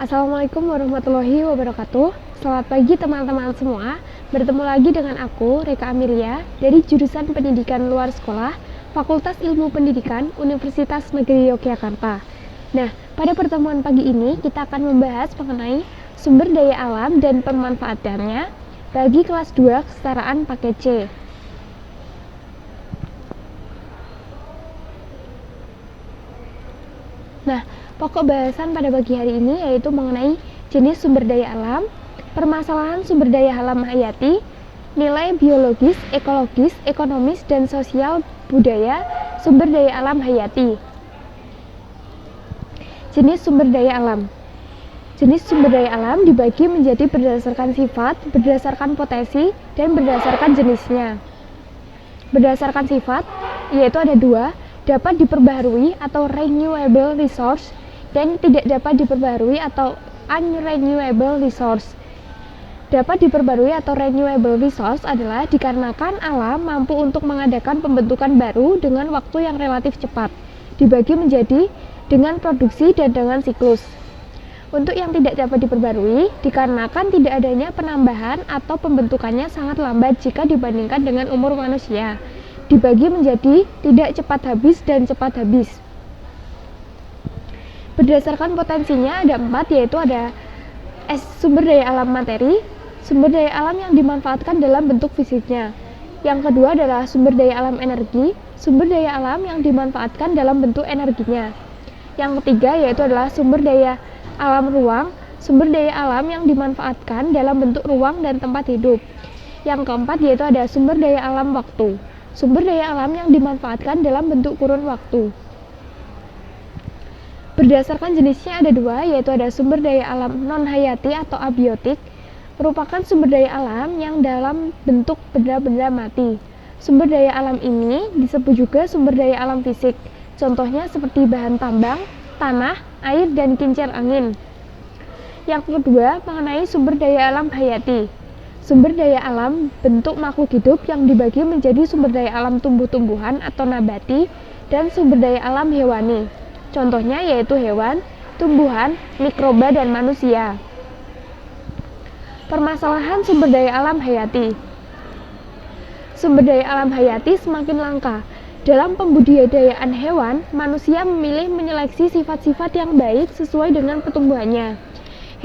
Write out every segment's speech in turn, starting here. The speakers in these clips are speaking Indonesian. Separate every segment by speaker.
Speaker 1: Assalamualaikum warahmatullahi wabarakatuh. Selamat pagi teman-teman semua. Bertemu lagi dengan aku, Reka Amelia, dari jurusan Pendidikan Luar Sekolah, Fakultas Ilmu Pendidikan, Universitas Negeri Yogyakarta. Nah, pada pertemuan pagi ini kita akan membahas mengenai sumber daya alam dan pemanfaatannya bagi kelas 2 kesetaraan paket C. Nah, pokok bahasan pada pagi hari ini yaitu mengenai jenis sumber daya alam, permasalahan sumber daya alam hayati, nilai biologis, ekologis, ekonomis, dan sosial budaya sumber daya alam hayati. Jenis sumber daya alam. Jenis sumber daya alam dibagi menjadi berdasarkan sifat, berdasarkan potensi, dan berdasarkan jenisnya. Berdasarkan sifat, yaitu ada dua, dapat diperbaharui atau renewable resource dan tidak dapat diperbaharui atau unrenewable resource. Dapat diperbarui atau renewable resource adalah dikarenakan alam mampu untuk mengadakan pembentukan baru dengan waktu yang relatif cepat, dibagi menjadi dengan produksi dan dengan siklus. Untuk yang tidak dapat diperbarui, dikarenakan tidak adanya penambahan atau pembentukannya sangat lambat jika dibandingkan dengan umur manusia, dibagi menjadi tidak cepat habis dan cepat habis. Berdasarkan potensinya ada 4, yaitu ada sumber daya alam materi, sumber daya alam yang dimanfaatkan dalam bentuk fisiknya. Yang kedua adalah sumber daya alam energi, sumber daya alam yang dimanfaatkan dalam bentuk energinya. Yang ketiga yaitu adalah sumber daya alam ruang, sumber daya alam yang dimanfaatkan dalam bentuk ruang dan tempat hidup. Yang keempat yaitu ada sumber daya alam waktu, sumber daya alam yang dimanfaatkan dalam bentuk kurun waktu. Berdasarkan jenisnya ada 2, yaitu ada sumber daya alam non-hayati atau abiotik, merupakan sumber daya alam yang dalam bentuk benda-benda mati. Sumber daya alam ini disebut juga sumber daya alam fisik, contohnya seperti bahan tambang, tanah, air, dan kincir angin. Yang kedua mengenai sumber daya alam hayati. Sumber daya alam bentuk makhluk hidup yang dibagi menjadi sumber daya alam tumbuh-tumbuhan atau nabati dan sumber daya alam hewani. Contohnya yaitu hewan, tumbuhan, mikroba, dan manusia. Permasalahan sumber daya alam hayati. Sumber daya alam hayati semakin langka. Dalam pembudidayaan hewan, manusia memilih menyeleksi sifat-sifat yang baik sesuai dengan pertumbuhannya.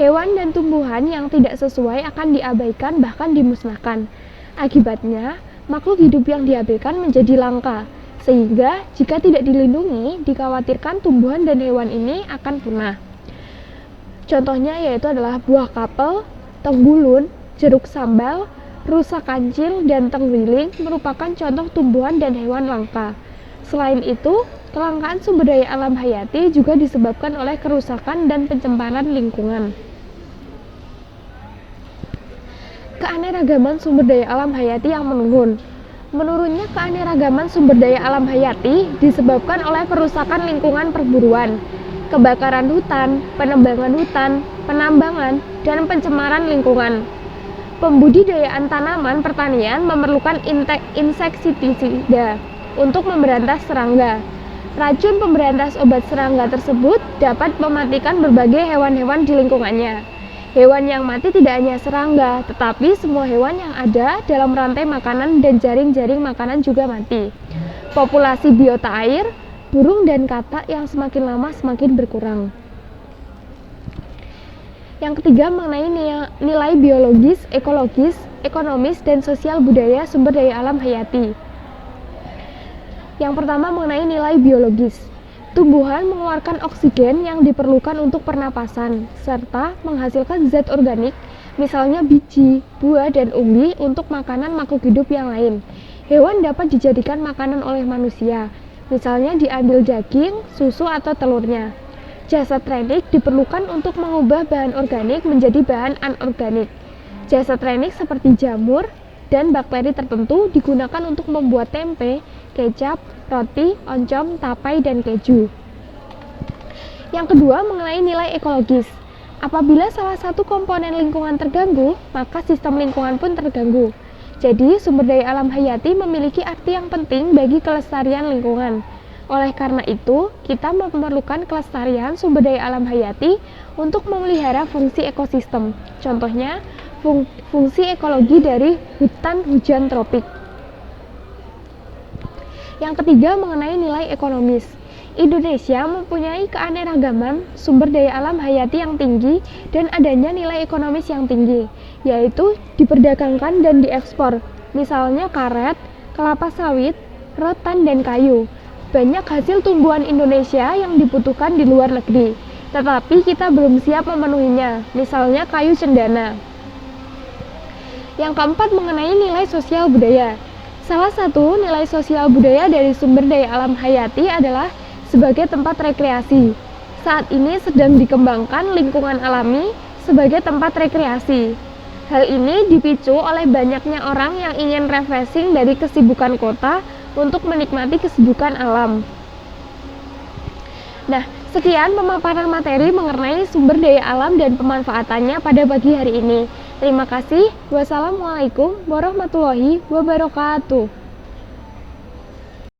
Speaker 1: Hewan dan tumbuhan yang tidak sesuai akan diabaikan bahkan dimusnahkan. Akibatnya, makhluk hidup yang diabaikan menjadi langka, sehingga jika tidak dilindungi, dikhawatirkan tumbuhan dan hewan ini akan punah. Contohnya yaitu adalah buah kapel, tenggulun, jeruk sambal, rusa kancil, dan tenggiling merupakan contoh tumbuhan dan hewan langka. Selain itu, kelangkaan sumber daya alam hayati juga disebabkan oleh kerusakan dan pencemaran lingkungan. Keanekaragaman sumber daya alam hayati yang menurun. Menurunnya keanekaragaman sumber daya alam hayati disebabkan oleh perusakan lingkungan perburuan, kebakaran hutan, penebangan hutan, penambangan, dan pencemaran lingkungan. Pembudidayaan tanaman pertanian memerlukan insektisida untuk memberantas serangga. Racun pemberantas obat serangga tersebut dapat mematikan berbagai hewan-hewan di lingkungannya. Hewan yang mati tidak hanya serangga, tetapi semua hewan yang ada dalam rantai makanan dan jaring-jaring makanan juga mati. Populasi biota air, burung dan katak yang semakin lama semakin berkurang. Yang ketiga mengenai nilai biologis, ekologis, ekonomis, dan sosial budaya sumber daya alam hayati. Yang pertama mengenai nilai biologis. Tumbuhan mengeluarkan oksigen yang diperlukan untuk pernapasan, serta menghasilkan zat organik, misalnya biji, buah, dan umbi untuk makanan makhluk hidup yang lain. Hewan dapat dijadikan makanan oleh manusia, misalnya diambil daging, susu, atau telurnya. Jasa trenik diperlukan untuk mengubah bahan organik menjadi bahan anorganik. Jasa trenik seperti jamur dan bakteri tertentu digunakan untuk membuat tempe, kecap, roti, oncom, tapai, dan keju. Yang kedua mengenai nilai ekologis. Apabila salah satu komponen lingkungan terganggu, maka sistem lingkungan pun terganggu. Jadi, sumber daya alam hayati memiliki arti yang penting bagi kelestarian lingkungan. Oleh karena itu, kita memerlukan kelestarian sumber daya alam hayati untuk memelihara fungsi ekosistem. Contohnya, fungsi ekologi dari hutan hujan tropik. Yang ketiga, mengenai nilai ekonomis. Indonesia mempunyai keanekaragaman sumber daya alam hayati yang tinggi dan adanya nilai ekonomis yang tinggi, yaitu diperdagangkan dan diekspor. Misalnya karet, kelapa sawit, rotan, dan kayu. Banyak hasil tumbuhan Indonesia yang dibutuhkan di luar negeri, tetapi kita belum siap memenuhinya, misalnya kayu cendana. Yang keempat, mengenai nilai sosial budaya. Salah satu nilai sosial budaya dari sumber daya alam hayati adalah sebagai tempat rekreasi. Saat ini sedang dikembangkan lingkungan alami sebagai tempat rekreasi. Hal ini dipicu oleh banyaknya orang yang ingin refreshing dari kesibukan kota untuk menikmati kesejukan alam. Nah, sekian pemaparan materi mengenai sumber daya alam dan pemanfaatannya pada pagi hari ini. Terima kasih. Wassalamualaikum warahmatullahi wabarakatuh.